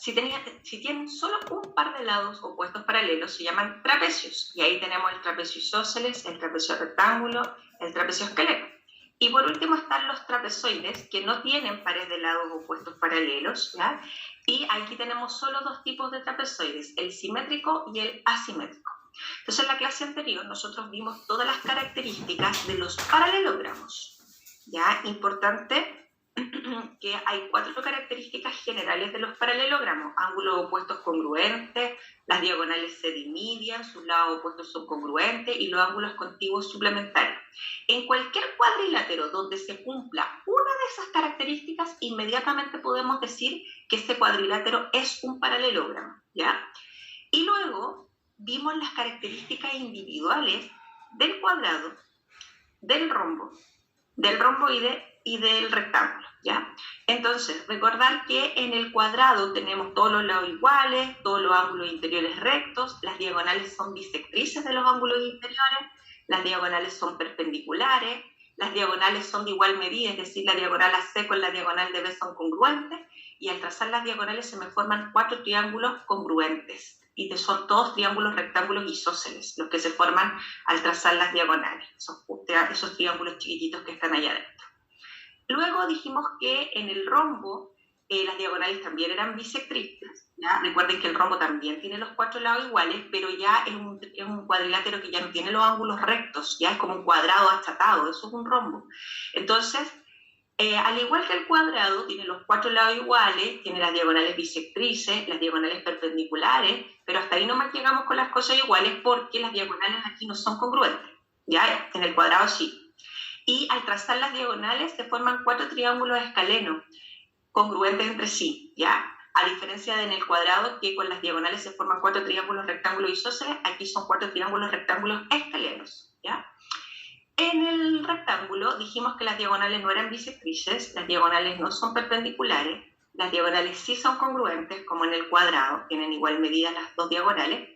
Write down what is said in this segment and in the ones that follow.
Si tienen solo un par de lados opuestos paralelos, se llaman trapecios. Y ahí tenemos el trapecio isósceles, el trapecio rectángulo, el trapecio esqueleto. Y por último están los trapezoides, que no tienen pares de lados opuestos paralelos, ¿ya? Y aquí tenemos solo dos tipos de trapezoides, el simétrico y el asimétrico. Entonces en la clase anterior nosotros vimos todas las características de los paralelogramos, ¿ya? Importante que hay 4 características generales de los paralelogramos: ángulos opuestos congruentes, las diagonales se dividen, sus lados opuestos son congruentes y los ángulos contiguos suplementarios. En cualquier cuadrilátero donde se cumpla una de esas características, inmediatamente podemos decir que ese cuadrilátero es un paralelogramo, ¿ya? Y luego vimos las características individuales del cuadrado, del romboide y del rectángulo, ¿ya? Entonces, recordar que en el cuadrado tenemos todos los lados iguales, todos los ángulos interiores rectos, las diagonales son bisectrices de los ángulos interiores, las diagonales son perpendiculares, las diagonales son de igual medida, es decir, la diagonal AC con la diagonal de B son congruentes, y al trazar las diagonales se me forman 4 triángulos congruentes, y son todos triángulos rectángulos isósceles, los que se forman al trazar las diagonales, esos triángulos chiquititos que están allá adentro. Luego dijimos que en el rombo las diagonales también eran bisectrices, ¿ya? Recuerden que el rombo también tiene los 4 lados iguales, pero ya es un cuadrilátero que ya no tiene los ángulos rectos, ya es como un cuadrado achatado, eso es un rombo. Entonces, al igual que el cuadrado, tiene los 4 lados iguales, tiene las diagonales bisectrices, las diagonales perpendiculares, pero hasta ahí nomás llegamos con las cosas iguales porque las diagonales aquí no son congruentes, ¿ya? En el cuadrado sí. Y al trazar las diagonales se forman 4 triángulos escalenos, congruentes entre sí, ¿ya? A diferencia de en el cuadrado, que con las diagonales se forman 4 triángulos rectángulos isósceles, aquí son 4 triángulos rectángulos escalenos, ¿ya? En el rectángulo dijimos que las diagonales no eran bisectrices, las diagonales no son perpendiculares, las diagonales sí son congruentes, como en el cuadrado, tienen igual medida las dos diagonales,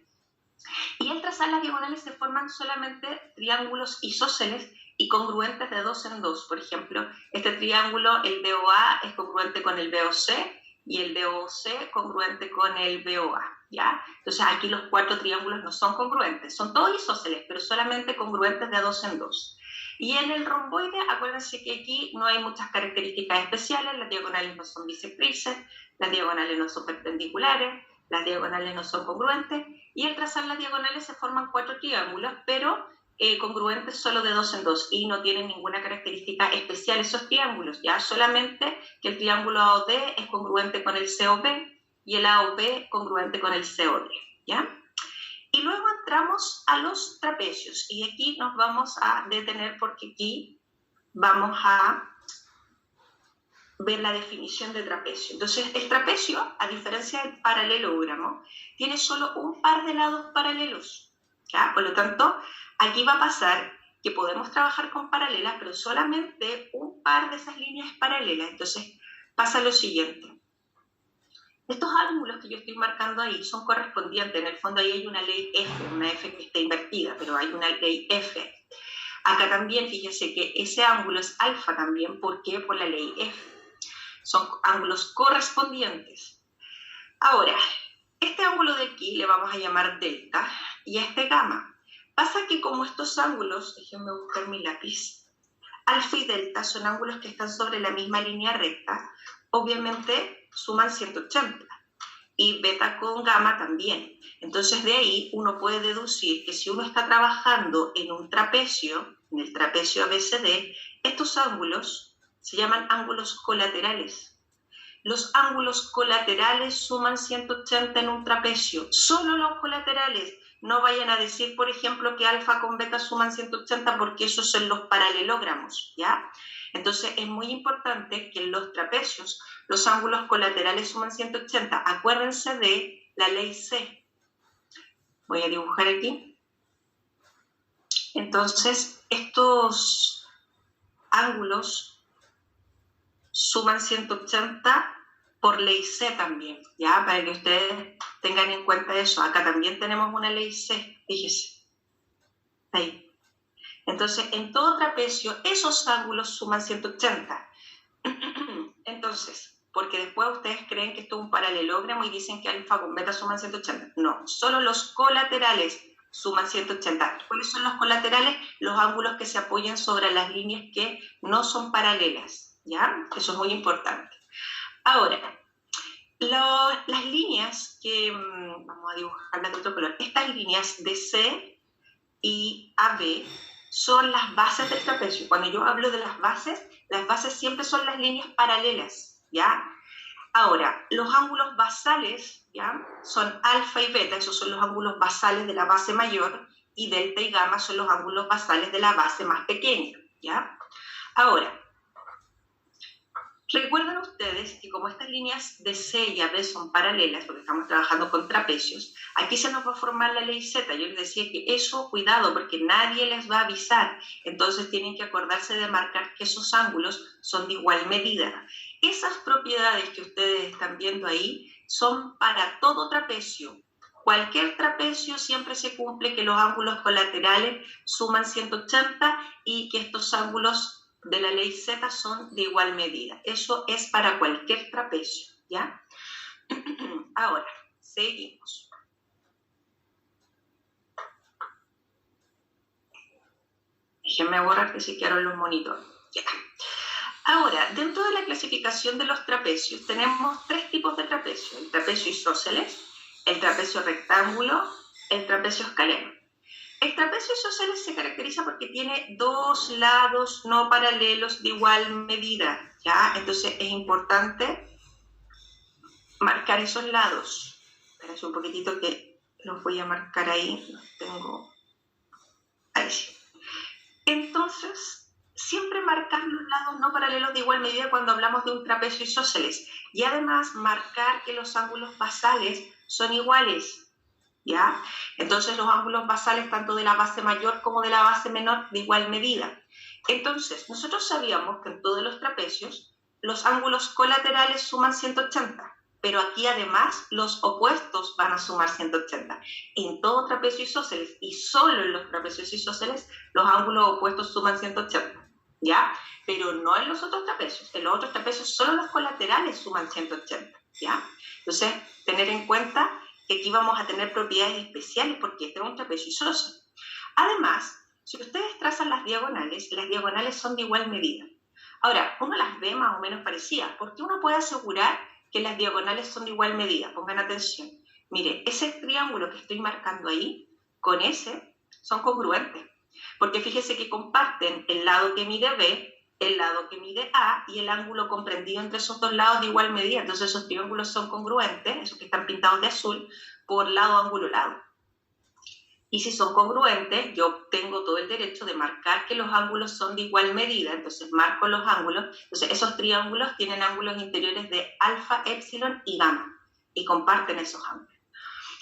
y al trazar las diagonales se forman solamente triángulos isósceles y congruentes de 2 en 2. Por ejemplo, este triángulo, el BOA, es congruente con el BOC y el BOC congruente con el BOA, ¿ya? Entonces aquí los 4 triángulos no son congruentes, son todos isósceles, pero solamente congruentes de 2 en 2. Y en el romboide, acuérdense que aquí no hay muchas características especiales, las diagonales no son bisectrices, las diagonales no son perpendiculares, las diagonales no son congruentes, y al trazar las diagonales se forman 4 triángulos, pero congruentes solo de 2 en 2, y no tienen ninguna característica especial esos triángulos, ya solamente que el triángulo AOD es congruente con el COB y el AOB congruente con el COD, ¿ya? Y luego entramos a los trapecios, y aquí nos vamos a detener porque aquí vamos a ver la definición de trapecio. Entonces, el trapecio, a diferencia del paralelogramo, tiene solo un par de lados paralelos, ¿ya? Por lo tanto, aquí va a pasar que podemos trabajar con paralelas, pero solamente un par de esas líneas paralelas. Entonces, pasa lo siguiente. Estos ángulos que yo estoy marcando ahí son correspondientes. En el fondo ahí hay una ley F, una F que está invertida, pero hay una ley F. Acá también, fíjense que ese ángulo es alfa también. ¿Por qué? Por la ley F. Son ángulos correspondientes. Ahora, este ángulo de aquí le vamos a llamar delta y a este gamma. Pasa que como estos ángulos, déjenme buscar mi lápiz, alfa y delta son ángulos que están sobre la misma línea recta, obviamente suman 180. Y beta con gamma también. Entonces de ahí uno puede deducir que si uno está trabajando en un trapecio, en el trapecio ABCD, estos ángulos se llaman ángulos colaterales. Los ángulos colaterales suman 180 en un trapecio, solo los colaterales. No vayan a decir, por ejemplo, que alfa con beta suman 180 porque esos son los paralelogramos, ¿ya? Entonces es muy importante que en los trapecios los ángulos colaterales suman 180. Acuérdense de la ley C. Voy a dibujar aquí. Entonces, estos ángulos suman 180 por ley C también, ¿ya? Para que ustedes tengan en cuenta eso. Acá también tenemos una ley C, fíjense. Ahí. Entonces, en todo trapecio, esos ángulos suman 180. Entonces, porque después ustedes creen que esto es un paralelogramo y dicen que alfa con beta suman 180. No, solo los colaterales suman 180. ¿Cuáles son los colaterales? Los ángulos que se apoyan sobre las líneas que no son paralelas, ¿ya? Eso es muy importante. Ahora, las líneas que, vamos a dibujarlas de otro color, estas líneas DC y AB son las bases del trapecio. Cuando yo hablo de las bases siempre son las líneas paralelas, ¿ya? Ahora, los ángulos basales, ¿ya? Son alfa y beta, esos son los ángulos basales de la base mayor, y delta y gamma son los ángulos basales de la base más pequeña, ¿ya? Ahora, recuerden ustedes que como estas líneas de C y AB son paralelas, porque estamos trabajando con trapecios, aquí se nos va a formar la ley Z. Yo les decía que eso, cuidado, porque nadie les va a avisar. Entonces tienen que acordarse de marcar que esos ángulos son de igual medida. Esas propiedades que ustedes están viendo ahí son para todo trapecio. Cualquier trapecio siempre se cumple que los ángulos colaterales suman 180 y que estos ángulos de la ley Z son de igual medida. Eso es para cualquier trapecio, ¿ya? Ahora, seguimos. Déjenme borrar que se quedaron los monitores. Ya. Ahora, dentro de la clasificación de los trapecios, tenemos tres tipos de trapecio. El trapecio isósceles, el trapecio rectángulo, el trapecio escaleno. El trapecio isósceles se caracteriza porque tiene dos lados no paralelos de igual medida, ¿ya? Entonces es importante marcar esos lados. Espérense un poquitito que los voy a marcar ahí. Los tengo ahí. Sí. Entonces, siempre marcar los lados no paralelos de igual medida cuando hablamos de un trapecio isósceles. Y además marcar que los ángulos basales son iguales, ¿ya? Entonces los ángulos basales tanto de la base mayor como de la base menor de igual medida. Entonces, nosotros sabíamos que en todos los trapecios los ángulos colaterales suman 180, pero aquí además los opuestos van a sumar 180. En todo trapecio isósceles y solo en los trapecios isósceles los ángulos opuestos suman 180, ¿ya? Pero no en los otros trapecios. En los otros trapecios solo los colaterales suman 180, ¿ya? Entonces, tener en cuenta que aquí vamos a tener propiedades especiales porque este es un trapecio isósceles. Además, si ustedes trazan las diagonales son de igual medida. Ahora, uno las ve más o menos parecidas, porque uno puede asegurar que las diagonales son de igual medida. Pongan atención. Mire, ese triángulo que estoy marcando ahí, con ese, son congruentes. Porque fíjese que comparten el lado que mide B, el lado que mide A y el ángulo comprendido entre esos dos lados de igual medida. Entonces esos triángulos son congruentes, esos que están pintados de azul, por lado, ángulo, lado. Y si son congruentes, yo tengo todo el derecho de marcar que los ángulos son de igual medida. Entonces marco los ángulos. Entonces esos triángulos tienen ángulos interiores de alfa, épsilon y gamma. Y comparten esos ángulos.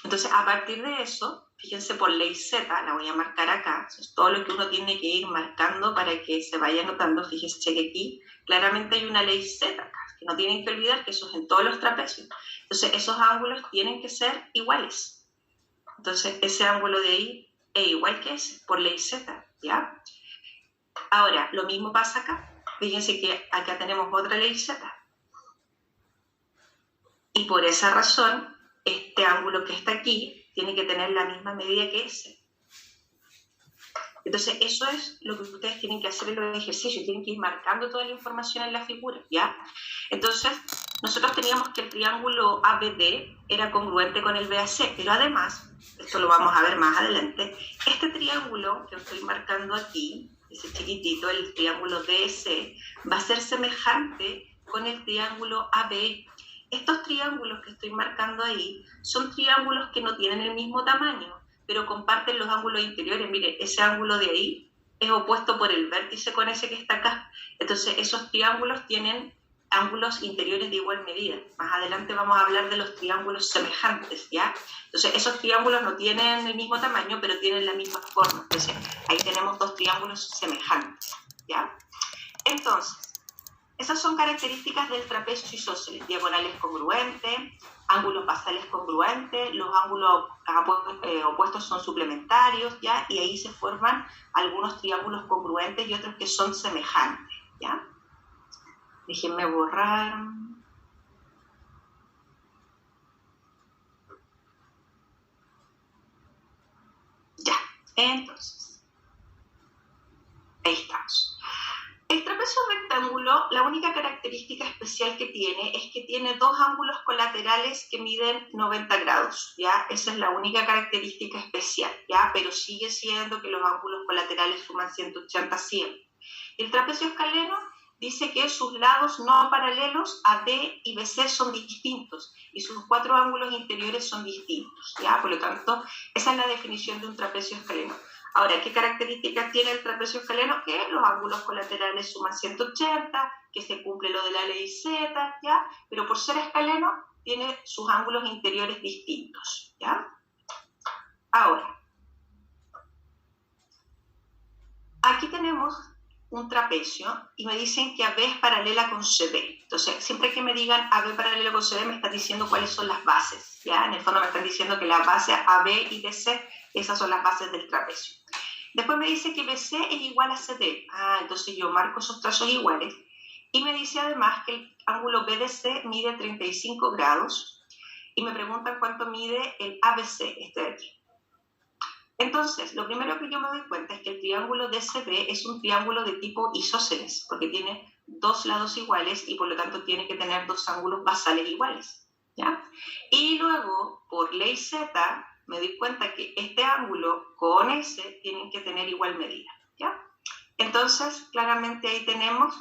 Entonces a partir de eso, fíjense, por ley Z, la voy a marcar acá. Eso es todo lo que uno tiene que ir marcando para que se vaya notando. Fíjense que aquí claramente hay una ley Z acá, que no tienen que olvidar que eso es en todos los trapecios. Entonces esos ángulos tienen que ser iguales. Entonces ese ángulo de ahí es igual que ese, por ley Z, ¿ya? Ahora, lo mismo pasa acá. Fíjense que acá tenemos otra ley Z. Y por esa razón, este ángulo que está aquí tiene que tener la misma medida que ese. Entonces, eso es lo que ustedes tienen que hacer en los ejercicios. Tienen que ir marcando toda la información en la figura, ¿ya? Entonces, nosotros teníamos que el triángulo ABD era congruente con el BAC, pero además, esto lo vamos a ver más adelante, este triángulo que estoy marcando aquí, ese chiquitito, el triángulo DC, va a ser semejante con el triángulo ABE. Estos triángulos que estoy marcando ahí son triángulos que no tienen el mismo tamaño, pero comparten los ángulos interiores. Mire, ese ángulo de ahí es opuesto por el vértice con ese que está acá. Entonces, esos triángulos tienen ángulos interiores de igual medida. Más adelante vamos a hablar de los triángulos semejantes, ¿ya? Entonces, esos triángulos no tienen el mismo tamaño, pero tienen la misma forma. Entonces, ahí tenemos dos triángulos semejantes, ¿ya? Entonces, esas son características del trapecio isósceles: diagonales congruentes, ángulos basales congruentes, los ángulos opuestos son suplementarios, ¿ya? Y ahí se forman algunos triángulos congruentes y otros que son semejantes, ¿ya? Déjenme borrar. Entonces, ahí estamos. El trapecio rectángulo, la única característica especial que tiene es que tiene dos ángulos colaterales que miden 90 grados, ¿ya? Esa es la única característica especial, ¿ya? Pero sigue siendo que los ángulos colaterales suman 180 siempre. El trapecio escaleno dice que sus lados no paralelos AD y BC son distintos y sus cuatro ángulos interiores son distintos, ¿ya? Por lo tanto, esa es la definición de un trapecio escaleno. Ahora, ¿qué características tiene el trapecio escaleno? Que los ángulos colaterales suman 180, que se cumple lo de la ley Z, ¿ya? Pero por ser escaleno, tiene sus ángulos interiores distintos, ¿ya? Ahora, aquí tenemos un trapecio y me dicen que AB es paralela con CD. Entonces, siempre que me digan AB paralelo con CD, me están diciendo cuáles son las bases, ¿ya? En el fondo me están diciendo que las bases AB y DC, esas son las bases del trapecio. Después me dice que BC es igual a CD. Entonces yo marco esos trazos iguales. Y me dice además que el ángulo BDC mide 35 grados. Y me preguntan cuánto mide el ABC, este de aquí. Entonces, lo primero que yo me doy cuenta es que el triángulo DCB es un triángulo de tipo isósceles, porque tiene dos lados iguales y por lo tanto tiene que tener dos ángulos basales iguales, ¿ya? Y luego, por ley Z, me doy cuenta que este ángulo con ese tienen que tener igual medida, ¿ya? Entonces, claramente ahí tenemos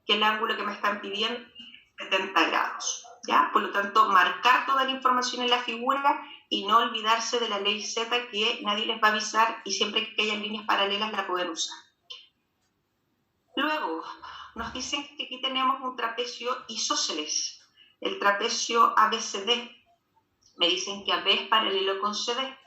que el ángulo que me están pidiendo es 70 grados, ¿ya? Por lo tanto, marcar toda la información en la figura y no olvidarse de la ley Z que nadie les va a avisar y siempre que hayan líneas paralelas la pueden usar. Luego, nos dicen que aquí tenemos un trapecio isósceles, el trapecio ABCD. Me dicen que AB es paralelo con CD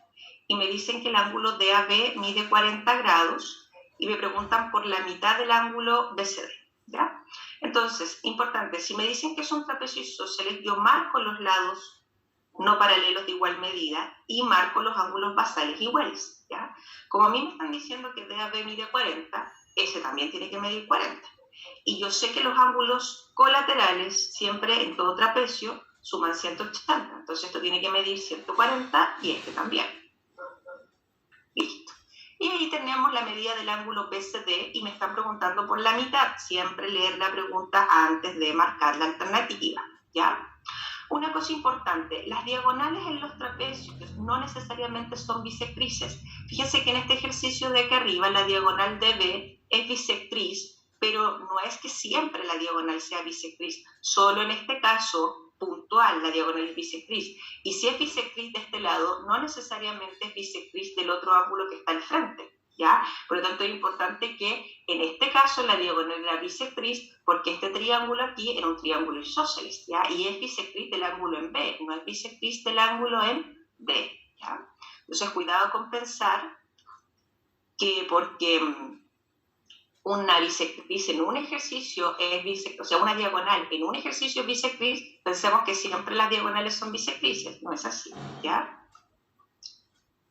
y me dicen que el ángulo de AB mide 40 grados y me preguntan por la mitad del ángulo BCD, ¿ya? Entonces, importante, si me dicen que son trapecios isósceles, yo marco los lados no paralelos de igual medida y marco los ángulos basales iguales, ¿ya? Como a mí me están diciendo que DAB mide 40, ese también tiene que medir 40. Y yo sé que los ángulos colaterales, siempre en todo trapecio, suman 180. Entonces esto tiene que medir 140 y este también. Listo. Y ahí tenemos la medida del ángulo BCD y me están preguntando por la mitad. Siempre leer la pregunta antes de marcar la alternativa, ¿ya? Una cosa importante, las diagonales en los trapecios no necesariamente son bisectrices. Fíjense que en este ejercicio de aquí arriba la diagonal DB es bisectriz, pero no es que siempre la diagonal sea bisectriz. Solo en este caso puntual la diagonal es bisectriz. Y si es bisectriz de este lado, no necesariamente es bisectriz del otro ángulo que está al frente, ¿ya? Por lo tanto, es importante que en este caso la diagonal era bisectriz porque este triángulo aquí era un triángulo isósceles, ¿ya? Y es bisectriz del ángulo en B, no es bisectriz del ángulo en D, ¿ya? Entonces, cuidado con pensar que porque una bisectriz en un ejercicio es bisectriz, o sea, una diagonal en un ejercicio es bisectriz, pensemos que siempre las diagonales son bisectrices, no es así, ¿ya?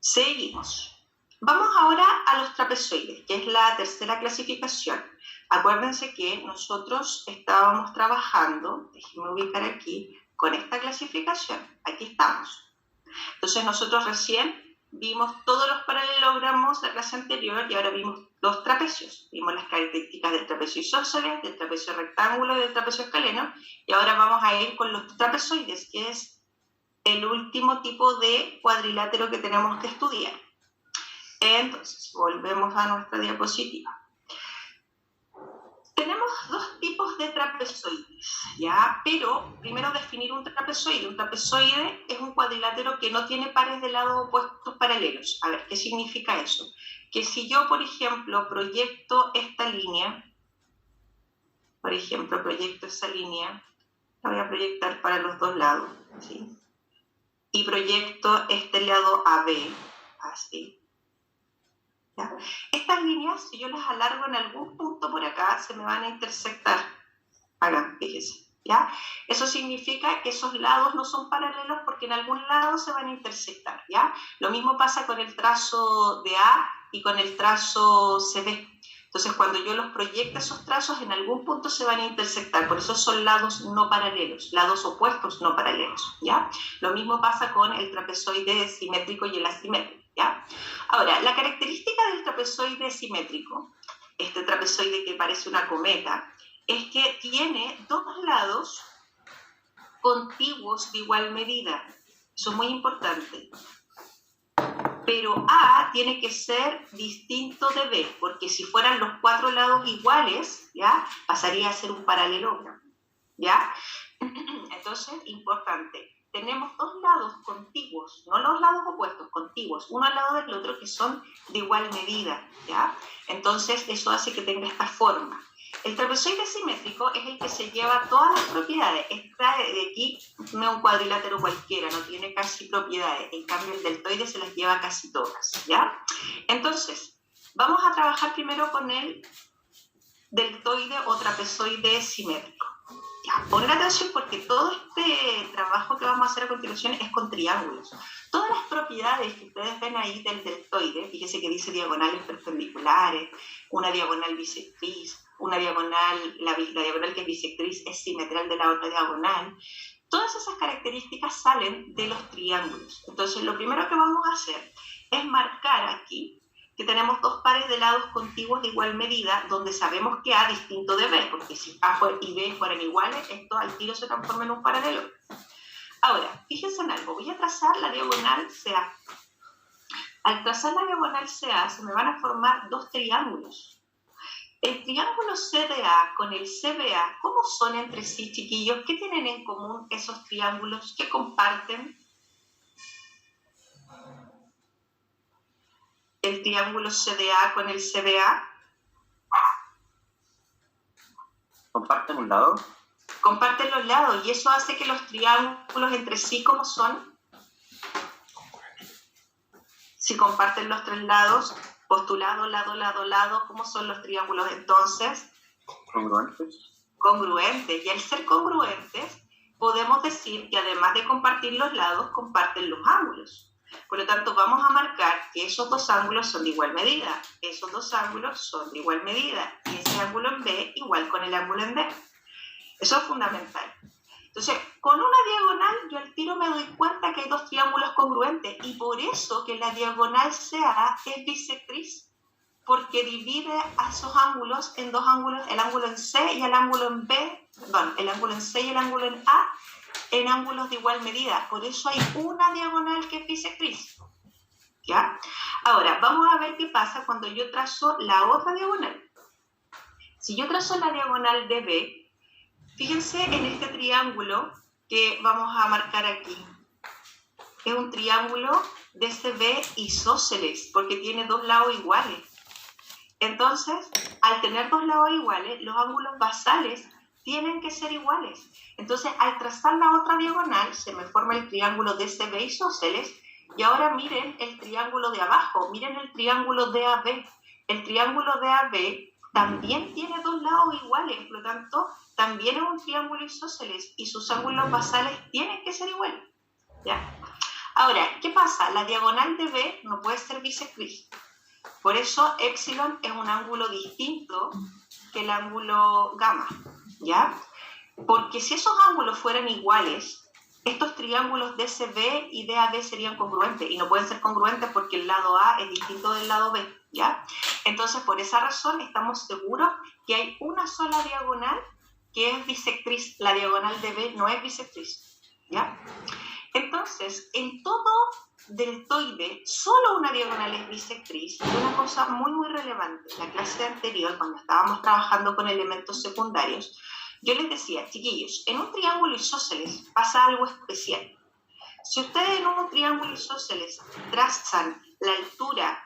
Seguimos. Vamos ahora a los trapezoides, que es la tercera clasificación. Acuérdense que nosotros estábamos trabajando, déjenme ubicar aquí, con esta clasificación. Aquí estamos. Entonces nosotros recién vimos todos los paralelogramos de la clase anterior y ahora vimos los trapecios. Vimos las características del trapecio isósceles, del trapecio rectángulo y del trapecio escaleno. Y ahora vamos a ir con los trapezoides, que es el último tipo de cuadrilátero que tenemos que estudiar. Entonces, volvemos a nuestra diapositiva. Tenemos dos tipos de trapezoides, ¿ya? Pero primero definir un trapezoide. Un trapezoide es un cuadrilátero que no tiene pares de lados opuestos paralelos. A ver, ¿qué significa eso? Que si yo, por ejemplo, proyecto esta línea, por ejemplo, proyecto esa línea, la voy a proyectar para los dos lados, ¿sí? Y proyecto este lado AB, así. ¿Ya? Estas líneas, si yo las alargo en algún punto por acá, se me van a intersectar. Acá, fíjense, ¿ya? Eso significa que esos lados no son paralelos porque en algún lado se van a intersectar, ¿ya? Lo mismo pasa con el trazo de A y con el trazo CD. Entonces, cuando yo los proyecte esos trazos, en algún punto se van a intersectar. Por eso son lados no paralelos, lados opuestos no paralelos, ¿ya? Lo mismo pasa con el trapezoide simétrico y el asimétrico, ¿ya? Ahora, la característica del trapezoide simétrico, este trapezoide que parece una cometa, es que tiene dos lados contiguos de igual medida. Eso es muy importante. Pero A tiene que ser distinto de B, porque si fueran los cuatro lados iguales, ¿ya? Pasaría a ser un paralelogramo, ¿ya? Entonces, importante, tenemos dos lados contiguos, no los lados opuestos, contiguos, uno al lado del otro, que son de igual medida, ¿ya? Entonces, eso hace que tenga esta forma. El trapezoide simétrico es el que se lleva todas las propiedades. Esta de aquí no es un cuadrilátero cualquiera, no tiene casi propiedades. En cambio, el deltoide se las lleva casi todas, ¿ya? Entonces, vamos a trabajar primero con el deltoide o trapezoide simétrico. Ya, pongan atención porque todo este trabajo que vamos a hacer a continuación es con triángulos. Todas las propiedades que ustedes ven ahí del deltoide, fíjense que dice diagonales perpendiculares, una diagonal bisectriz, una diagonal, la diagonal que es bisectriz es simetral de la otra diagonal. Todas esas características salen de los triángulos. Entonces, lo primero que vamos a hacer es marcar aquí que tenemos dos pares de lados contiguos de igual medida, donde sabemos que A distinto de B, porque si A y B fueran iguales, esto al tiro se transforma en un paralelo. Ahora, fíjense en algo, voy a trazar la diagonal CA. Al trazar la diagonal CA se me van a formar dos triángulos. El triángulo CDA con el CBA, ¿cómo son entre sí, chiquillos? ¿Qué tienen en común esos triángulos? ¿Qué comparten? El triángulo CDA con el CBA. ¿Comparten un lado? Comparten los lados, y eso hace que los triángulos entre sí, ¿cómo son? Si comparten los tres lados, postulado, lado, lado, lado, ¿cómo son los triángulos entonces? Congruentes. Congruentes. Y al ser congruentes, podemos decir que además de compartir los lados, comparten los ángulos. Por lo tanto, vamos a marcar que esos dos ángulos son de igual medida. Esos dos ángulos son de igual medida. Y ese ángulo en B igual con el ángulo en D. Eso es fundamental. Entonces, con una diagonal, yo al tiro me doy cuenta que hay dos triángulos congruentes. Y por eso que la diagonal CA es bisectriz. Porque divide a esos ángulos en dos ángulos, el ángulo en C y el ángulo en B, perdón, el ángulo en C y el ángulo en A, en ángulos de igual medida. Por eso hay una diagonal que es bisectriz. ¿Ya? Ahora, vamos a ver qué pasa cuando yo trazo la otra diagonal. Si yo trazo la diagonal de B, fíjense en este triángulo que vamos a marcar aquí. Es un triángulo DCB isósceles, porque tiene dos lados iguales. Entonces, al tener dos lados iguales, los ángulos basales tienen que ser iguales. Entonces, al trazar la otra diagonal, se me forma el triángulo DCB isósceles. Y ahora miren el triángulo de abajo, miren el triángulo DAB. El triángulo DAB también tiene dos lados iguales, por lo tanto, también es un triángulo isósceles y sus ángulos basales tienen que ser iguales. ¿Ya? Ahora, ¿qué pasa? La diagonal de B no puede ser bisectriz. Por eso, epsilon es un ángulo distinto que el ángulo gamma, ¿ya? Porque si esos ángulos fueran iguales, estos triángulos DCB y DAB serían congruentes, y no pueden ser congruentes porque el lado A es distinto del lado B, ¿ya? Entonces, por esa razón, estamos seguros que hay una sola diagonal que es bisectriz. La diagonal de B no es bisectriz, ¿ya? Entonces, en todo deltoide, solo una diagonal es bisectriz. Y una cosa muy, muy relevante, en la clase anterior, cuando estábamos trabajando con elementos secundarios, yo les decía, chiquillos, en un triángulo isósceles pasa algo especial. Si ustedes en un triángulo isósceles trazan la altura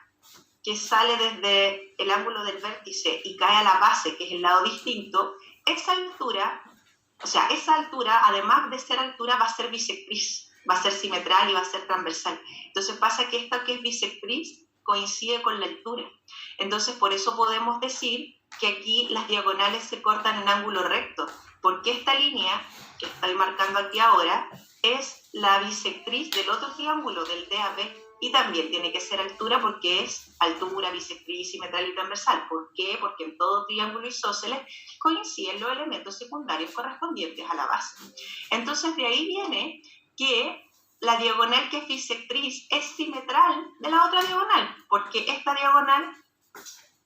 que sale desde el ángulo del vértice y cae a la base, que es el lado distinto, esa altura, además de ser altura, va a ser bisectriz, va a ser simetral y va a ser transversal. Entonces pasa que esta que es bisectriz coincide con la altura. Entonces por eso podemos decir que aquí las diagonales se cortan en ángulo recto, porque esta línea que estoy marcando aquí ahora es la bisectriz del otro triángulo, del DAB, y también tiene que ser altura porque es altura, bisectriz, simetral y transversal. ¿Por qué? Porque en todo triángulo isósceles coinciden los elementos secundarios correspondientes a la base. Entonces de ahí viene que la diagonal que es bisectriz es simetral de la otra diagonal, porque esta diagonal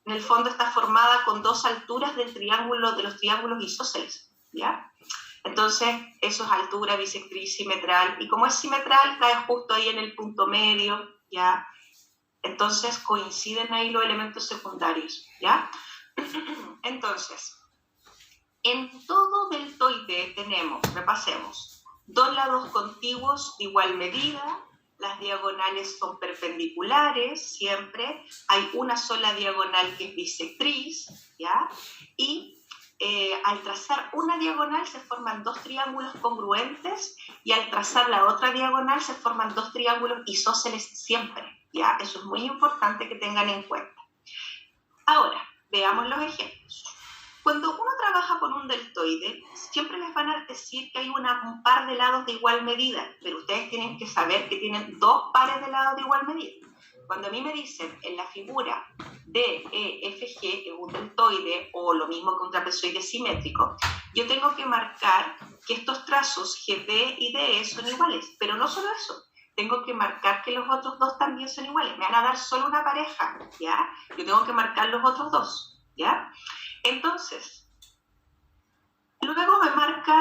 en el fondo está formada con dos alturas del triángulo, de los triángulos isósceles, ¿ya? Entonces, eso es altura, bisectriz, simetral, y como es simetral, cae justo ahí en el punto medio, ¿ya? Entonces, coinciden ahí los elementos secundarios, ¿ya? Entonces, en todo deltoide tenemos, repasemos, dos lados contiguos de igual medida, las diagonales son perpendiculares siempre, hay una sola diagonal que es bisectriz, ¿ya? Y al trazar una diagonal se forman dos triángulos congruentes y al trazar la otra diagonal se forman dos triángulos isósceles siempre, ¿ya? Eso es muy importante que tengan en cuenta. Ahora, veamos los ejemplos. Cuando uno trabaja con un deltoide, siempre les van a decir que hay un par de lados de igual medida, pero ustedes tienen que saber que tienen dos pares de lados de igual medida. Cuando a mí me dicen en la figura DEFG, que es un deltoide, o lo mismo que un trapezoide simétrico, yo tengo que marcar que estos trazos GB y DE son iguales, pero no solo eso, tengo que marcar que los otros dos también son iguales. Me van a dar solo una pareja, ¿ya? Yo tengo que marcar los otros dos, ¿ya? Entonces, luego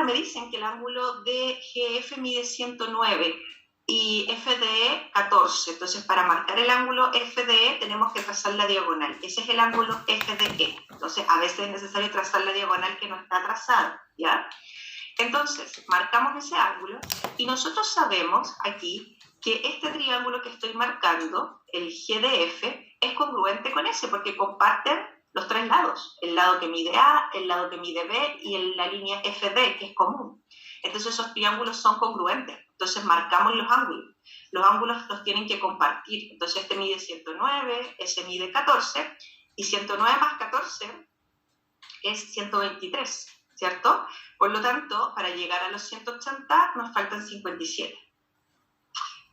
me dicen que el ángulo DGF mide 109 y FDE 14. Entonces, para marcar el ángulo FDE tenemos que trazar la diagonal. Ese es el ángulo FDE. Entonces, a veces es necesario trazar la diagonal que no está trazada, ¿ya? Entonces, marcamos ese ángulo y nosotros sabemos aquí que este triángulo que estoy marcando, el GDF, es congruente con ese porque comparten los tres lados, el lado que mide A, el lado que mide B y la línea FD, que es común. Entonces esos triángulos son congruentes, entonces marcamos los ángulos. Los ángulos los tienen que compartir, entonces este mide 109, ese mide 14, y 109 más 14 es 123, ¿cierto? Por lo tanto, para llegar a los 180 nos faltan 57.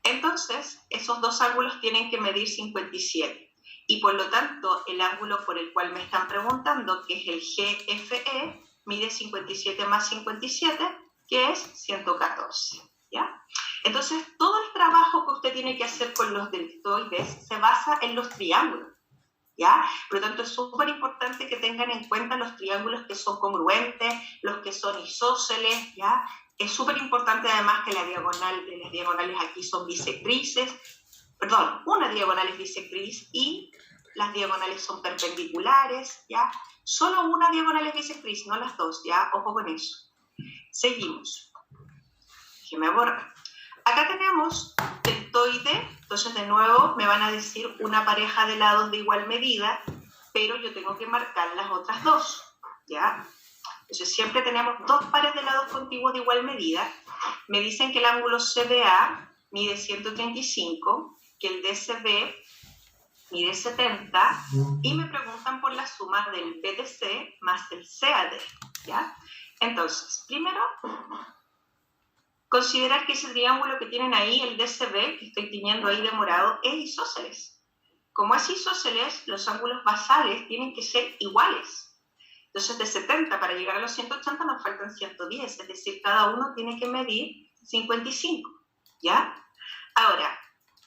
Entonces, esos dos ángulos tienen que medir 57. Y por lo tanto, el ángulo por el cual me están preguntando, que es el GFE, mide 57 más 57, que es 114, ¿ya? Entonces, todo el trabajo que usted tiene que hacer con los deltoides se basa en los triángulos, ¿ya? Por lo tanto, es súper importante que tengan en cuenta los triángulos que son congruentes, los que son isósceles, ¿ya? Es súper importante además que las diagonales aquí son bisectrices, perdón, una diagonal es bisectriz y las diagonales son perpendiculares, ¿ya? Solo una diagonal es bisectriz, no las dos, ¿ya? Ojo con eso. Seguimos. Déjeme borrar. Acá tenemos deltoide, entonces de nuevo me van a decir una pareja de lados de igual medida, pero yo tengo que marcar las otras dos, ¿ya? Entonces siempre tenemos dos pares de lados contiguos de igual medida. Me dicen que el ángulo CDA mide 135, que el DCB mide 70, y me preguntan por la suma del BDC más el CAD, ¿ya? Entonces, primero, considerar que ese triángulo que tienen ahí, el DCB, que estoy teniendo ahí de morado, es isósceles. Como es isósceles, los ángulos basales tienen que ser iguales. Entonces, de 70 para llegar a los 180 nos faltan 110, es decir, cada uno tiene que medir 55, ¿ya? Ahora,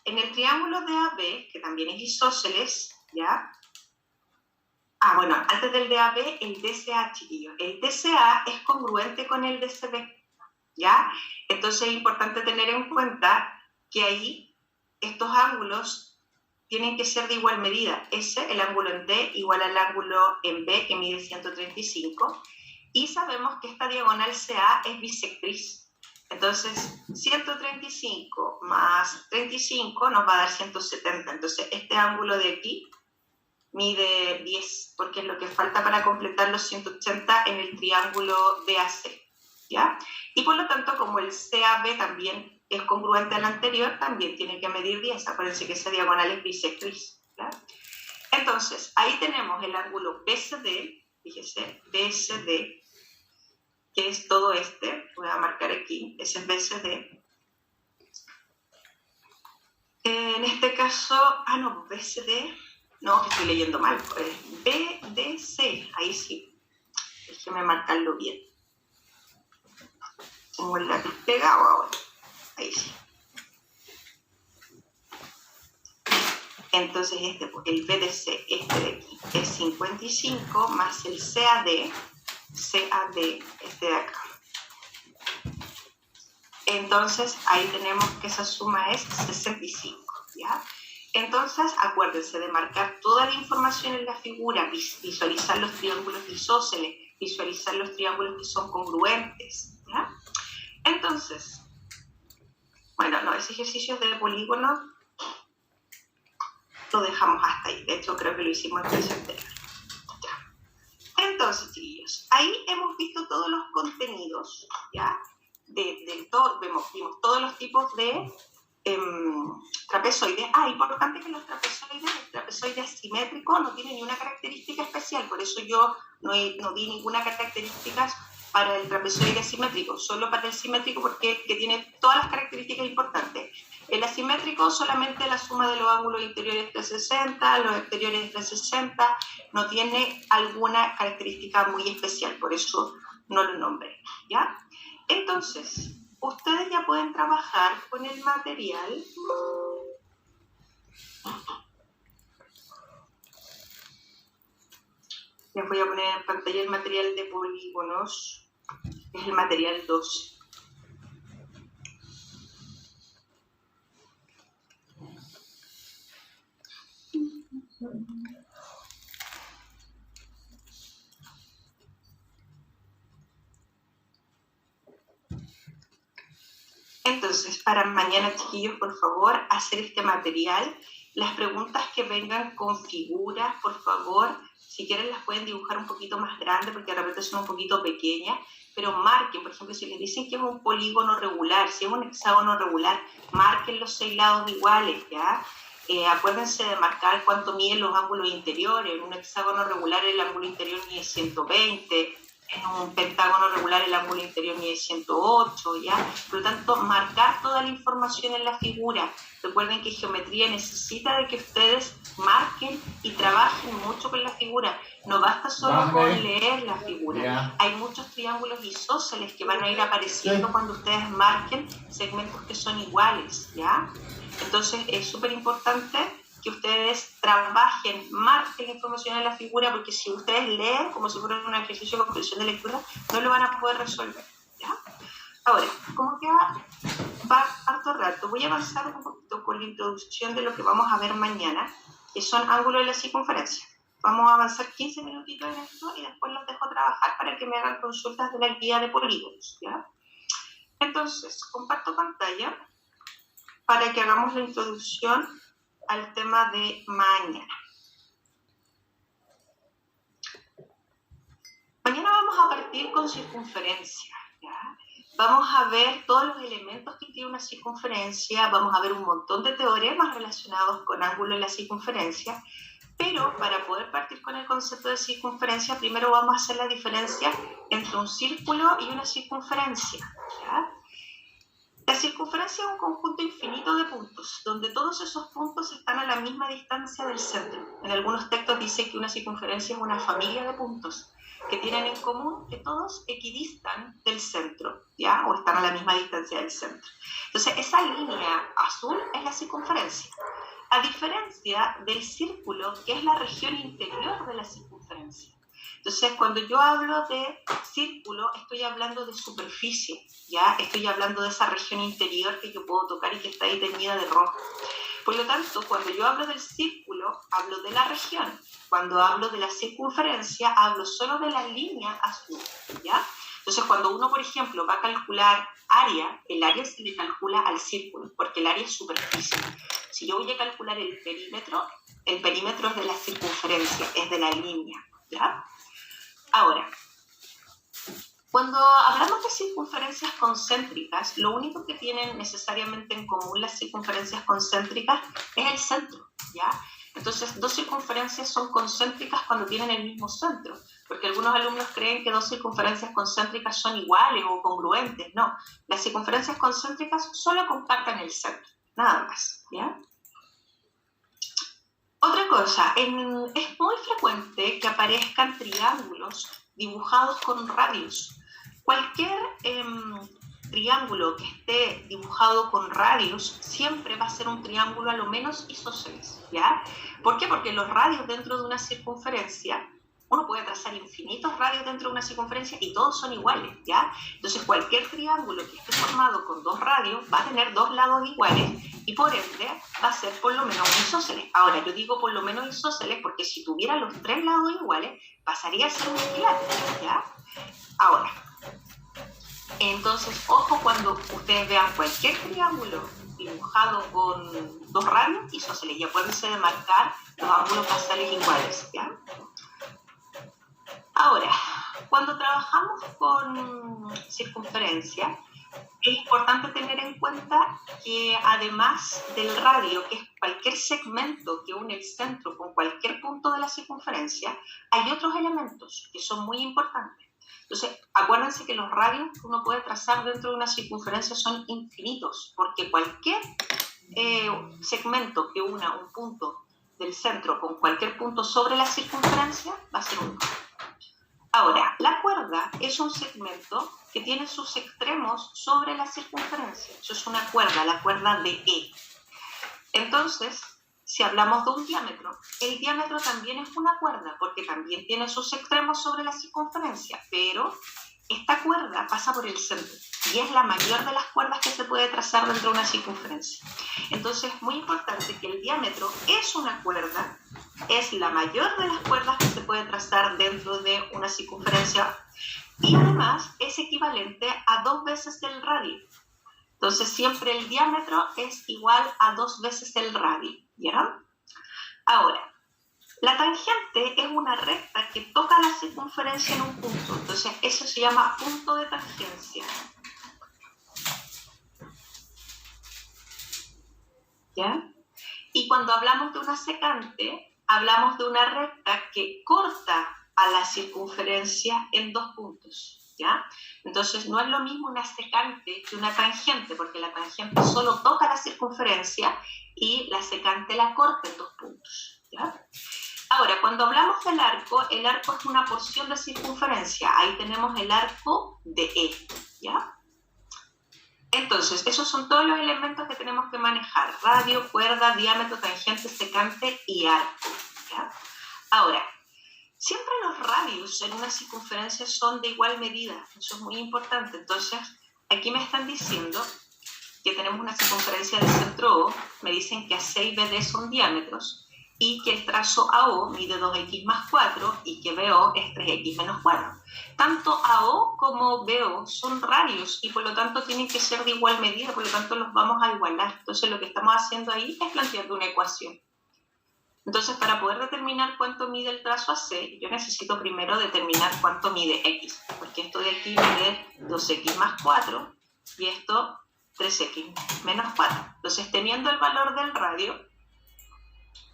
en el triángulo DAB, que también es isósceles, ¿ya? Bueno, antes del DAB, el DCA, chiquillos. El DCA es congruente con el DCB, ¿ya? Entonces es importante tener en cuenta que ahí estos ángulos tienen que ser de igual medida. El ángulo en D, igual al ángulo en B, que mide 135. Y sabemos que esta diagonal CA es bisectriz. Entonces, 135 más 35 nos va a dar 170. Entonces, este ángulo de aquí mide 10, porque es lo que falta para completar los 180 en el triángulo DAC, ¿ya? Y por lo tanto, como el CAB también es congruente al anterior, también tiene que medir 10. Acuérdense que esa diagonal es bisectriz, ¿ya? Entonces, ahí tenemos el ángulo BCD, fíjese, BCD, que es todo este, voy a marcar aquí, ese es BCD, este caso, no, BCD, no, que estoy leyendo mal, BDC, ahí sí, déjeme marcarlo bien. Tengo el lápiz pegado ahora, ahí sí. Entonces el BDC, este de aquí, es 55 más el CAD, este de acá. Entonces ahí tenemos que esa suma es 65, ¿ya? Entonces acuérdense de marcar toda la información en la figura, visualizar los triángulos isósceles, visualizar los triángulos que son congruentes, ¿ya? Entonces, bueno, no, ese ejercicio de polígono lo dejamos hasta ahí. De hecho, creo que lo hicimos en clase anterior. Ya. Entonces, chiquillos, ahí hemos visto todos los contenidos, ¿ya? Vimos todos los tipos de trapezoides. Importante que los trapezoides, el trapezoide asimétrico no tiene ni una característica especial, por eso yo no di ninguna característica para el trapezoide asimétrico, solo para el simétrico porque tiene todas las características importantes. El asimétrico solamente la suma de los ángulos interiores 360, los exteriores 360, no tiene alguna característica muy especial, por eso no lo nombré, ¿ya? Entonces, ustedes ya pueden trabajar con el material. Les voy a poner en pantalla el material de polígonos, es el material 12. Entonces, para mañana, chiquillos, por favor, hacer este material. Las preguntas que vengan con figuras, por favor, si quieren las pueden dibujar un poquito más grandes porque de repente son un poquito pequeñas, pero marquen, por ejemplo, si les dicen que es un polígono regular, si es un hexágono regular, marquen los 6 lados iguales, ¿ya? Acuérdense de marcar cuánto miden los ángulos interiores. En un hexágono regular el ángulo interior mide 120, en un pentágono regular el ángulo interior mide 108, ¿ya? Por lo tanto, marcar toda la información en la figura. Recuerden que geometría necesita de que ustedes marquen y trabajen mucho con la figura. No basta solo con leer la figura. Yeah. Hay muchos triángulos isósceles que van a ir apareciendo cuando ustedes marquen segmentos que son iguales, ¿ya? Entonces, es súper importante que ustedes trabajen, marquen la información en la figura, porque si ustedes leen como si fuera un ejercicio de comprensión de lectura, no lo van a poder resolver, ¿ya? Ahora, como que va harto rato, voy a avanzar un poquito con la introducción de lo que vamos a ver mañana, que son ángulos de la circunferencia. Vamos a avanzar 15 minutitos en esto y después los dejo trabajar para que me hagan consultas de la guía de polígonos, ¿ya? Entonces, comparto pantalla para que hagamos la introducción al tema de mañana. Mañana vamos a partir con circunferencia, ¿ya? Vamos a ver todos los elementos que tiene una circunferencia, vamos a ver un montón de teoremas relacionados con ángulos en la circunferencia, pero para poder partir con el concepto de circunferencia, primero vamos a hacer la diferencia entre un círculo y una circunferencia, ¿ya? La circunferencia es un conjunto infinito de puntos, donde todos esos puntos están a la misma distancia del centro. En algunos textos dice que una circunferencia es una familia de puntos que tienen en común que todos equidistan del centro, ¿ya? O están a la misma distancia del centro. Entonces, esa línea azul es la circunferencia, a diferencia del círculo, que es la región interior de la circunferencia. Entonces, cuando yo hablo de círculo, estoy hablando de superficie, ¿ya? Estoy hablando de esa región interior que yo puedo tocar y que está ahí teñida de rojo. Por lo tanto, cuando yo hablo del círculo, hablo de la región. Cuando hablo de la circunferencia, hablo solo de la línea azul, ¿ya? Entonces, cuando uno, por ejemplo, va a calcular área, el área se le calcula al círculo, porque el área es superficie. Si yo voy a calcular el perímetro es de la circunferencia, es de la línea, ¿ya? Ahora, cuando hablamos de circunferencias concéntricas, lo único que tienen necesariamente en común las circunferencias concéntricas es el centro, ¿ya? Entonces, dos circunferencias son concéntricas cuando tienen el mismo centro, porque algunos alumnos creen que dos circunferencias concéntricas son iguales o congruentes. No, las circunferencias concéntricas solo comparten el centro, nada más, ¿ya? cosa, es muy frecuente que aparezcan triángulos dibujados con radios. Cualquier triángulo que esté dibujado con radios siempre va a ser un triángulo a lo menos isósceles, ¿ya? ¿Por qué? Porque los radios dentro de una circunferencia, uno puede trazar infinitos radios dentro de una circunferencia y todos son iguales, ¿ya? Entonces cualquier triángulo que esté formado con dos radios va a tener dos lados iguales y por ende va a ser por lo menos isósceles. Ahora, yo digo por lo menos isósceles porque si tuviera los tres lados iguales pasaría a ser un equilátero, ¿ya? Ahora, entonces, ojo cuando ustedes vean cualquier triángulo dibujado con dos radios isósceles, y acuérdense de marcar los ángulos basales iguales, ¿ya? Ahora, cuando trabajamos con circunferencia, es importante tener en cuenta que además del radio, que es cualquier segmento que une el centro con cualquier punto de la circunferencia, hay otros elementos que son muy importantes. Entonces, acuérdense que los radios que uno puede trazar dentro de una circunferencia son infinitos, porque cualquier segmento que una un punto del centro con cualquier punto sobre la circunferencia va a ser un radio. Ahora, la cuerda es un segmento que tiene sus extremos sobre la circunferencia. Eso es una cuerda, la cuerda de E. Entonces, si hablamos de un diámetro, el diámetro también es una cuerda porque también tiene sus extremos sobre la circunferencia, pero esta cuerda pasa por el centro y es la mayor de las cuerdas que se puede trazar dentro de una circunferencia. Entonces, es muy importante que el diámetro es una cuerda, es la mayor de las cuerdas que se puede trazar dentro de una circunferencia y además es equivalente a 2 veces el radio. Entonces, siempre el diámetro es igual a 2 veces el radio, ¿ya? Ahora, la tangente es una recta que toca la circunferencia en un punto. Entonces, eso se llama punto de tangencia. ¿Ya? Y cuando hablamos de una secante, hablamos de una recta que corta a la circunferencia en 2 puntos. ¿Ya? Entonces no es lo mismo una secante que una tangente, porque la tangente solo toca la circunferencia y la secante la corta en 2 puntos. ¿Ya? Ahora, cuando hablamos del arco, el arco es una porción de circunferencia. Ahí tenemos el arco de E. ¿Ya? Entonces, esos son todos los elementos que tenemos que manejar: radio, cuerda, diámetro, tangente, secante y arco. ¿Ya? Ahora, siempre los radios en una circunferencia son de igual medida. Eso es muy importante. Entonces, aquí me están diciendo que tenemos una circunferencia de centro O, me dicen que AC y BD son diámetros, y que el trazo AO mide 2x más 4 y que BO es 3x menos 4. Tanto AO como BO son radios y por lo tanto tienen que ser de igual medida, por lo tanto los vamos a igualar. Entonces, lo que estamos haciendo ahí es planteando una ecuación. Entonces, para poder determinar cuánto mide el trazo AC, yo necesito primero determinar cuánto mide X, porque esto de aquí mide 2x más 4 y esto 3x menos 4. Entonces, teniendo el valor del radio,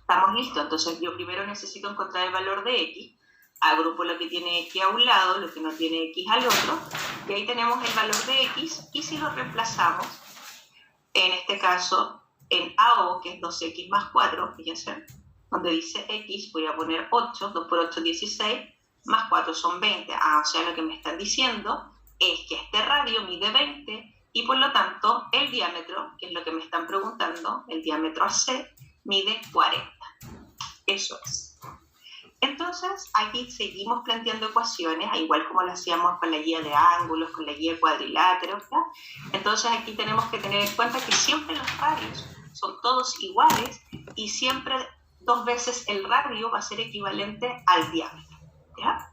estamos listos. Entonces, yo primero necesito encontrar el valor de X, agrupo lo que tiene X a un lado, lo que no tiene X al otro, y ahí tenemos el valor de X, y si lo reemplazamos, en este caso, en AO, que es 2x más 4, fíjense, donde dice X, voy a poner 8, 2 por 8 es 16, más 4 son 20. O sea, lo que me están diciendo es que este radio mide 20 y por lo tanto el diámetro, que es lo que me están preguntando, el diámetro AC, mide 40. Eso es. Entonces, aquí seguimos planteando ecuaciones, igual como lo hacíamos con la guía de ángulos, con la guía de cuadriláteros, ¿ya? Entonces, aquí tenemos que tener en cuenta que siempre los radios son todos iguales y siempre 2 veces el radio va a ser equivalente al diámetro, ¿ya?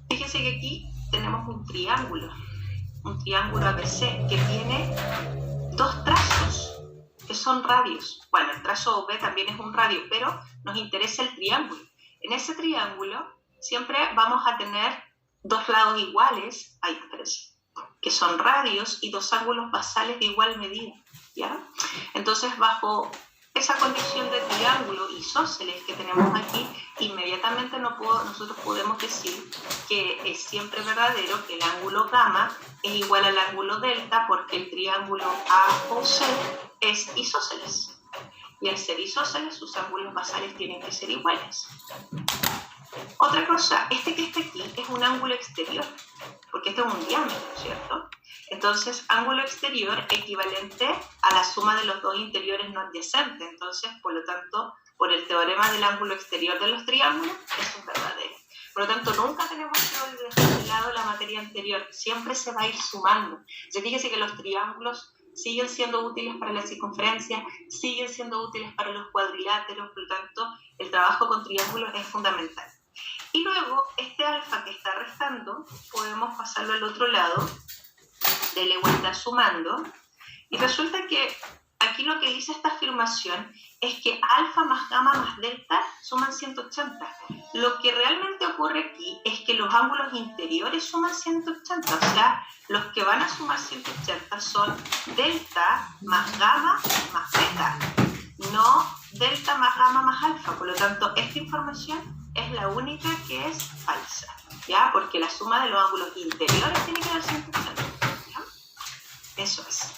Fíjense que aquí tenemos un triángulo ABC que tiene 2 trazos que son radios. Bueno, el trazo OB también es un radio, pero nos interesa el triángulo. En ese triángulo siempre vamos a tener 2 lados iguales, que son radios y 2 ángulos basales de igual medida, ¿ya? Entonces, bajo esa condición de triángulo isósceles que tenemos aquí, inmediatamente nosotros podemos decir que es siempre verdadero que el ángulo gamma es igual al ángulo delta porque el triángulo AOC es isósceles. y al ser isósceles, sus ángulos basales tienen que ser iguales. Otra cosa, este que está aquí es un ángulo exterior, porque este es un diámetro, ¿cierto? Entonces, ángulo exterior equivalente a la suma de los dos interiores no adyacentes. Entonces, por lo tanto, por el teorema del ángulo exterior de los triángulos, eso es verdadero. Por lo tanto, nunca tenemos que dejar de lado la materia anterior, siempre se va a ir sumando. Ya fíjese que los triángulos siguen siendo útiles para la circunferencia, siguen siendo útiles para los cuadriláteros, por lo tanto, el trabajo con triángulos es fundamental. Y luego, este alfa que está restando, podemos pasarlo al otro lado, dele vuelta sumando, y resulta que aquí lo que dice esta afirmación es que alfa más gamma más delta suman 180. Lo que realmente ocurre aquí es que los ángulos interiores suman 180, o sea, los que van a sumar 180 son delta más gamma más beta, no delta más gamma más alfa. Por lo tanto, esta información es la única que es falsa, ¿ya? Porque la suma de los ángulos interiores tiene que dar 180, ¿ya? Eso es.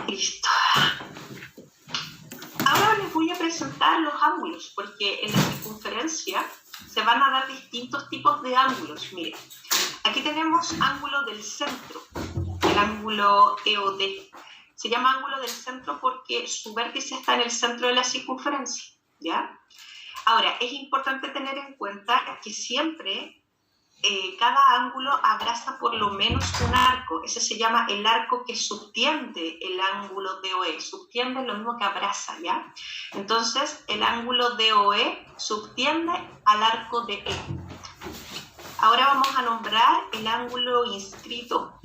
Listo. Ahora les voy a presentar los ángulos, porque en la circunferencia se van a dar distintos tipos de ángulos. Miren, aquí tenemos ángulo del centro, el ángulo EOD. Se llama ángulo del centro porque su vértice está en el centro de la circunferencia, ¿ya? Ahora, es importante tener en cuenta que siempre cada ángulo abraza por lo menos un arco. Ese se llama el arco que subtiende el ángulo DOE. Subtiende es lo mismo que abraza, ¿ya? Entonces, el ángulo DOE subtiende al arco de E. Ahora vamos a nombrar el ángulo inscrito.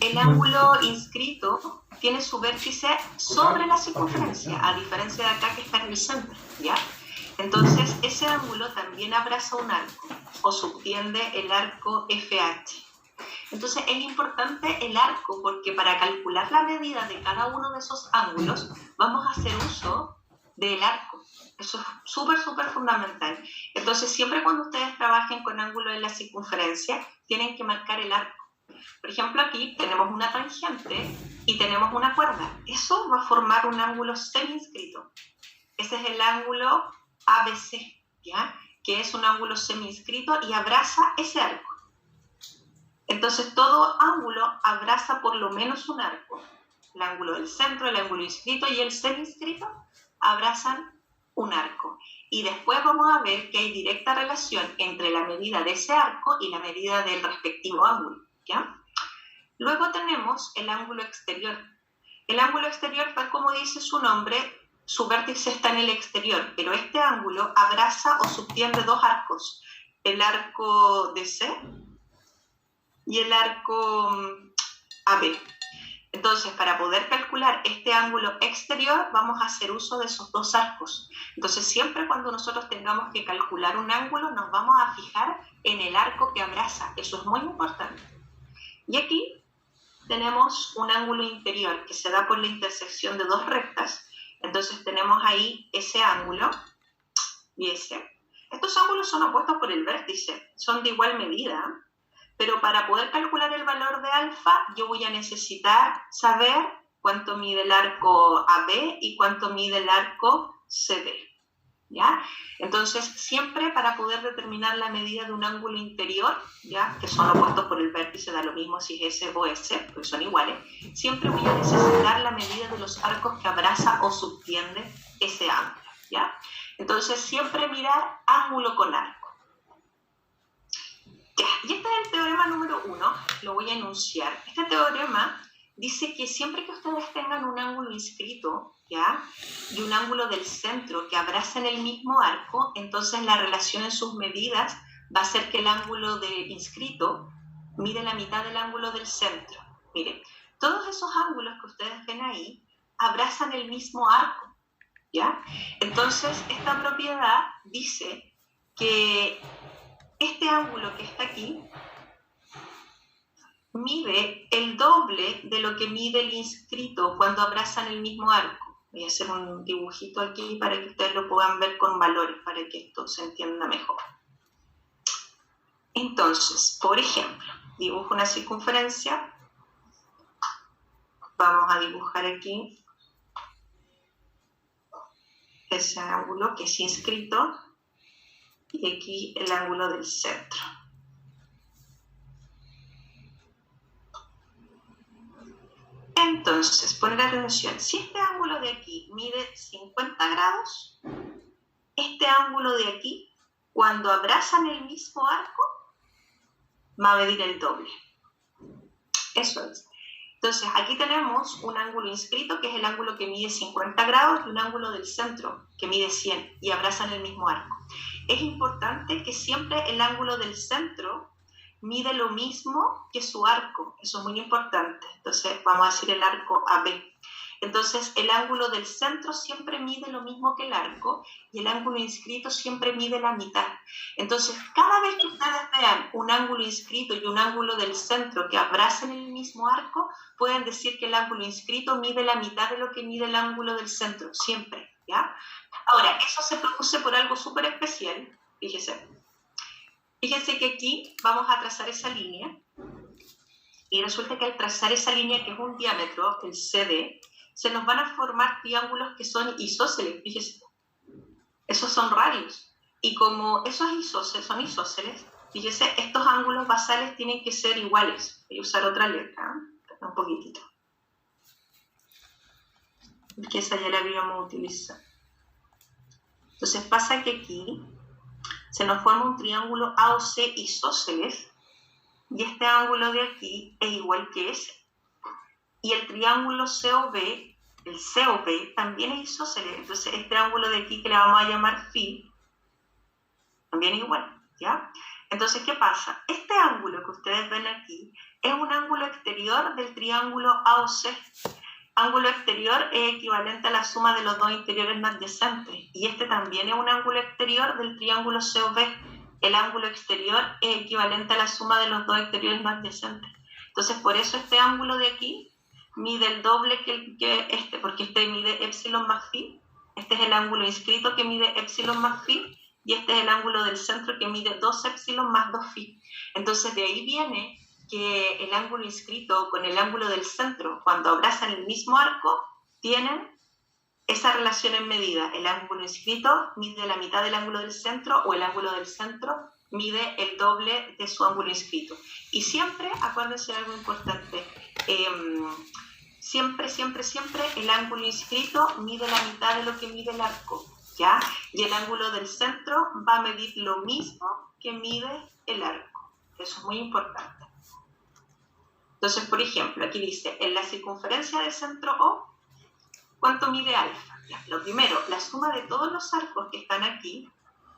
El ángulo inscrito tiene su vértice sobre la circunferencia, a diferencia de acá que está en el centro, ¿ya? Entonces, ese ángulo también abraza un arco o subtiende el arco FH. Entonces, es importante el arco porque para calcular la medida de cada uno de esos ángulos vamos a hacer uso del arco. Eso es súper fundamental. Entonces, siempre cuando ustedes trabajen con ángulos en la circunferencia, tienen que marcar el arco. Por ejemplo, aquí tenemos una tangente y tenemos una cuerda. Eso va a formar un ángulo semi-inscrito. Ese es el ángulo ABC, ¿ya? Que es un ángulo semi-inscrito y abraza ese arco. Entonces, todo ángulo abraza por lo menos un arco. El ángulo del centro, el ángulo inscrito y el semi-inscrito abrazan un arco. Y después vamos a ver que hay directa relación entre la medida de ese arco y la medida del respectivo ángulo, ¿ya? Luego tenemos el ángulo exterior. El ángulo exterior, tal como dice su nombre, su vértice está en el exterior, pero este ángulo abraza o subtiende dos arcos, el arco DC y el arco AB. Entonces, para poder calcular este ángulo exterior, vamos a hacer uso de esos dos arcos. Entonces, siempre cuando nosotros tengamos que calcular un ángulo, nos vamos a fijar en el arco que abraza. Eso es muy importante. Y aquí tenemos un ángulo interior que se da por la intersección de dos rectas. Entonces tenemos ahí ese ángulo y ese. Estos ángulos son opuestos por el vértice, son de igual medida, pero para poder calcular el valor de alfa yo voy a necesitar saber cuánto mide el arco AB y cuánto mide el arco CD, ¿ya? Entonces siempre para poder determinar la medida de un ángulo interior, ¿ya? Que son opuestos por el vértice, da lo mismo si es S o S, porque son iguales, siempre voy a necesitar la medida de los arcos que abraza o subtiende ese ángulo, ¿ya? Entonces siempre mirar ángulo con arco. Ya, y este es el teorema número 1, lo voy a enunciar. Este teorema dice que siempre que ustedes tengan un ángulo inscrito, ¿ya? Y un ángulo del centro que abracen el mismo arco, entonces la relación en sus medidas va a ser que el ángulo de inscrito mide la mitad del ángulo del centro. Miren, todos esos ángulos que ustedes ven ahí abrazan el mismo arco, ¿ya? Entonces, esta propiedad dice que este ángulo que está aquí mide el doble de lo que mide el inscrito cuando abrazan el mismo arco. Voy a hacer un dibujito aquí para que ustedes lo puedan ver con valores, para que esto se entienda mejor. Entonces, por ejemplo, dibujo una circunferencia vamos a dibujar aquí ese ángulo que es inscrito y aquí el ángulo del centro. Entonces, poner atención, si este ángulo de aquí mide 50 grados, este ángulo de aquí, cuando abrazan el mismo arco, va a medir el doble. Eso es. Entonces, aquí tenemos un ángulo inscrito, que es el ángulo que mide 50 grados, y un ángulo del centro, que mide 100, y abrazan el mismo arco. Es importante que siempre el ángulo del centro mide lo mismo que su arco. Eso es muy importante. Entonces, vamos a decir el arco AB. Entonces, el ángulo del centro siempre mide lo mismo que el arco, y el ángulo inscrito siempre mide la mitad. Entonces, cada vez que ustedes vean un ángulo inscrito y un ángulo del centro que abracen el mismo arco, pueden decir que el ángulo inscrito mide la mitad de lo que mide el ángulo del centro, siempre, ¿ya? Ahora, eso se produce por algo súper especial, fíjense. Fíjense que aquí vamos a trazar esa línea, y resulta que al trazar esa línea, que es un diámetro, el CD, se nos van a formar triángulos que son isósceles, fíjense. Esos son radios. Y como esos isósceles son isósceles, fíjense, estos ángulos basales tienen que ser iguales. Voy a usar otra letra, un poquitito. Porque esa ya la habíamos utilizado. Entonces pasa que aquí se nos forma un triángulo AOC isósceles, y este ángulo de aquí es igual que ese. Y el triángulo COB, el COP, también es isósceles. Entonces este ángulo de aquí, que le vamos a llamar phi, también es igual, ¿ya? Entonces, ¿qué pasa? Este ángulo que ustedes ven aquí es un ángulo exterior del triángulo AOC. Ángulo exterior es equivalente a la suma de los dos interiores no adyacentes. Y este también es un ángulo exterior del triángulo COB. El ángulo exterior es equivalente a la suma de los dos exteriores no adyacentes. Entonces, por eso este ángulo de aquí mide el doble que este, porque este mide epsilon más phi. Este es el ángulo inscrito que mide epsilon más phi, y este es el ángulo del centro que mide 2 epsilon más 2 phi. Entonces, de ahí viene que el ángulo inscrito con el ángulo del centro, cuando abrazan el mismo arco, tienen esa relación en medida. El ángulo inscrito mide la mitad del ángulo del centro, o el ángulo del centro mide el doble de su ángulo inscrito. Y siempre, acuérdense de algo importante, siempre el ángulo inscrito mide la mitad de lo que mide el arco, ¿ya? Y el ángulo del centro va a medir lo mismo que mide el arco. Eso es muy importante. Entonces, por ejemplo, aquí dice, en la circunferencia del centro O, ¿cuánto mide alfa? Ya, lo primero, la suma de todos los arcos que están aquí.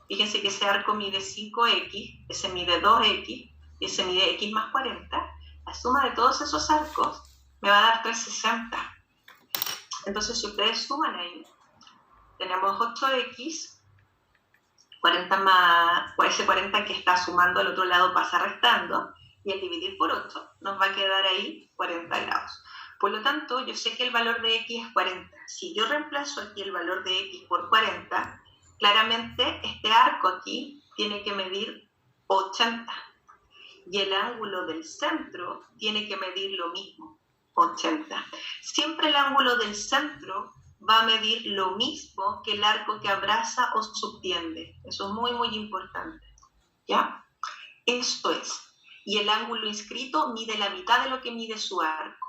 Fíjense que ese arco mide 5x, ese mide 2x, y ese mide x más 40. La suma de todos esos arcos me va a dar 360. Entonces, si ustedes suman ahí, tenemos 8x, 40 más, ese 40 que está sumando al otro lado pasa restando, y al dividir por 8 nos va a quedar ahí 40 grados. Por lo tanto, yo sé que el valor de x es 40. Si yo reemplazo aquí el valor de x por 40, claramente este arco aquí tiene que medir 80. Y el ángulo del centro tiene que medir lo mismo, 80. Siempre el ángulo del centro va a medir lo mismo que el arco que abraza o subtiende. Eso es muy, muy importante, ¿ya? Esto es. Y el ángulo inscrito mide la mitad de lo que mide su arco.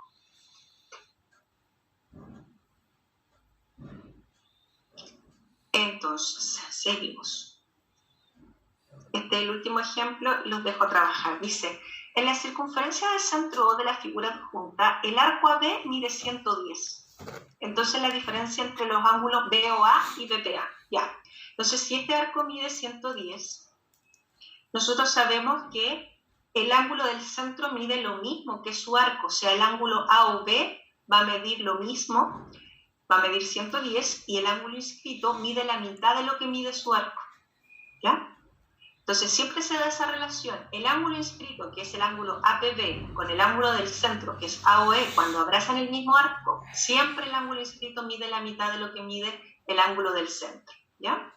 Entonces, seguimos. Este es el último ejemplo, los dejo trabajar. Dice, en la circunferencia del centro O de la figura adjunta, el arco AB mide 110. Entonces, la diferencia entre los ángulos BOA y BPA. Ya. Entonces, si este arco mide 110, nosotros sabemos que el ángulo del centro mide lo mismo que su arco. O sea, el ángulo AOB va a medir lo mismo, va a medir 110, y el ángulo inscrito mide la mitad de lo que mide su arco, ¿ya? Entonces siempre se da esa relación, el ángulo inscrito, que es el ángulo APB, con el ángulo del centro, que es AOE, cuando abrazan el mismo arco, siempre el ángulo inscrito mide la mitad de lo que mide el ángulo del centro, ¿ya?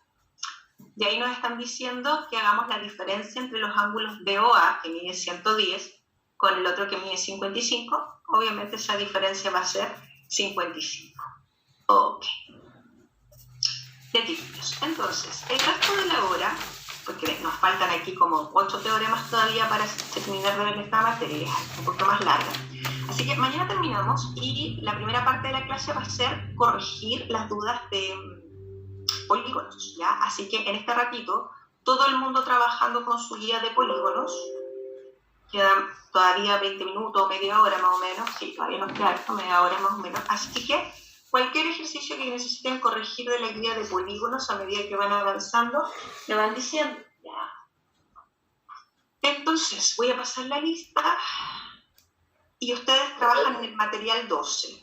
Y ahí nos están diciendo que hagamos la diferencia entre los ángulos BOA, que mide 110, con el otro que mide 55, obviamente esa diferencia va a ser 55. Ok. Ya chicos, entonces, el resto de la hora, porque nos faltan aquí como 8 teoremas todavía para terminar de ver esta materia, un poco más larga. Así que mañana terminamos y la primera parte de la clase va a ser corregir las dudas de polígonos, ¿ya? Así que en este ratito, todo el mundo trabajando con su guía de polígonos. Quedan todavía 20 minutos, media hora más o menos. Sí, todavía nos queda media hora más o menos. Así que cualquier ejercicio que necesiten corregir de la guía de polígonos a medida que van avanzando, le van diciendo. ¿Ya? Entonces, voy a pasar la lista y ustedes trabajan en el material 12.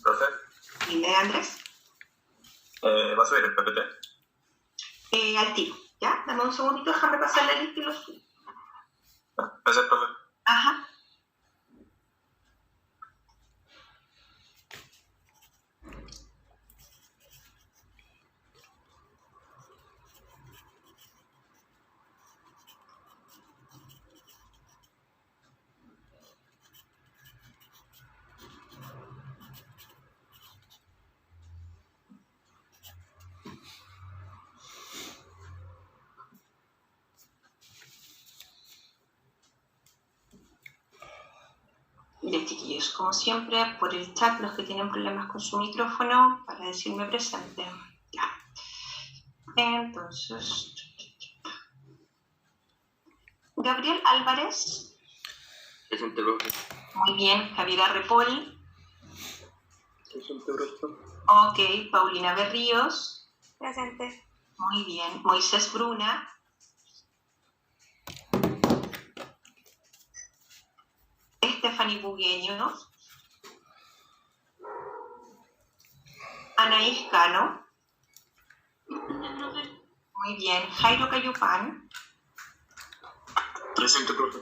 Profe, Dime, Andrés. ¿va a subir el PPT? Al tiro, ¿ya? Dame un segundito, déjame pasar la lista y lo subo. Gracias, profe. Ajá. Mire, chiquillos, como siempre, por el chat, los que tienen problemas con su micrófono, para decirme presente. Ya. Entonces, Gabriel Álvarez. Presente, profe. Muy bien. Javier Arrepol. Presente, profe. Ok. Paulina Berríos. Presente. Muy bien. Moisés Bruna. Stephanie Bugueño. Anaís Cano. Muy bien. Jairo Cayupán. Presente, profe.